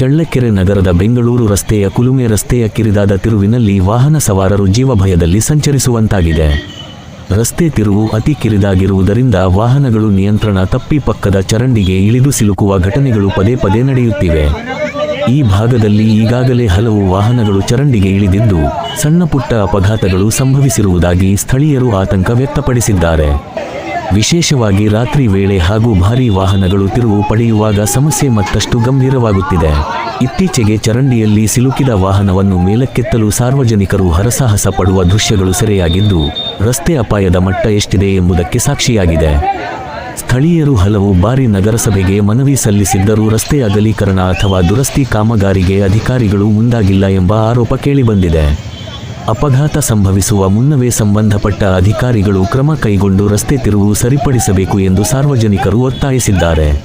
ಚಳ್ಳಕೆರೆ ನಗರದ ಬೆಂಗಳೂರು ರಸ್ತೆಯ ಕುಲುಮೆ ರಸ್ತೆಯ ಕಿರಿದಾದ ತಿರುವಿನಲ್ಲಿ ವಾಹನ ಸವಾರರು ಜೀವಭಯದಲ್ಲಿ ಸಂಚರಿಸುವಂತಾಗಿದೆ. ರಸ್ತೆ ತಿರುವು ಅತಿ ಕಿರಿದಾಗಿರುವುದರಿಂದ ವಾಹನಗಳು ನಿಯಂತ್ರಣ ತಪ್ಪಿ ಪಕ್ಕದ ಚರಂಡಿಗೆ ಇಳಿದು ಸಿಲುಕುವ ಘಟನೆಗಳು ಪದೇ ಪದೇ ನಡೆಯುತ್ತಿವೆ. ಈ ಭಾಗದಲ್ಲಿ ಈಗಾಗಲೇ ಹಲವು ವಾಹನಗಳು ಚರಂಡಿಗೆ ಇಳಿದಿದ್ದು ಸಣ್ಣ ಪುಟ್ಟ ಅಪಘಾತಗಳು ಸಂಭವಿಸಿರುವುದಾಗಿ ಸ್ಥಳೀಯರು ಆತಂಕ ವ್ಯಕ್ತಪಡಿಸಿದ್ದಾರೆ. ವಿಶೇಷವಾಗಿ ರಾತ್ರಿ ವೇಳೆ ಹಾಗೂ ಭಾರೀ ವಾಹನಗಳು ತಿರುವು ಪಡೆಯುವಾಗ ಸಮಸ್ಯೆ ಮತ್ತಷ್ಟು ಗಂಭೀರವಾಗುತ್ತಿದೆ. ಇತ್ತೀಚೆಗೆ ಚರಂಡಿಯಲ್ಲಿ ಸಿಲುಕಿದ ವಾಹನವನ್ನು ಮೇಲಕ್ಕೆತ್ತಲು ಸಾರ್ವಜನಿಕರು ಹರಸಾಹಸ ಪಡುವ ದೃಶ್ಯಗಳು ಸೆರೆಯಾಗಿದ್ದು ರಸ್ತೆ ಅಪಾಯದ ಮಟ್ಟ ಎಷ್ಟಿದೆ ಎಂಬುದಕ್ಕೆ ಸಾಕ್ಷಿಯಾಗಿದೆ. ಸ್ಥಳೀಯರು ಹಲವು ಬಾರಿ ನಗರಸಭೆಗೆ ಮನವಿ ಸಲ್ಲಿಸಿದ್ದರೂ ರಸ್ತೆ ಅಗಲೀಕರಣ ಅಥವಾ ದುರಸ್ತಿ ಕಾಮಗಾರಿಗೆ ಅಧಿಕಾರಿಗಳು ಮುಂದಾಗಿಲ್ಲ ಎಂಬ ಆರೋಪ ಕೇಳಿಬಂದಿದೆ. ಅಪಘಾತ ಸಂಭವಿಸುವ ಮುನ್ನವೇ ಸಂಬಂಧಪಟ್ಟ ಅಧಿಕಾರಿಗಳು ಕ್ರಮ ಕೈಗೊಂಡು ರಸ್ತೆ ತಿರುವು ಸರಿಪಡಿಸಬೇಕು ಎಂದು ಸಾರ್ವಜನಿಕರು ಒತ್ತಾಯಿಸಿದ್ದಾರೆ.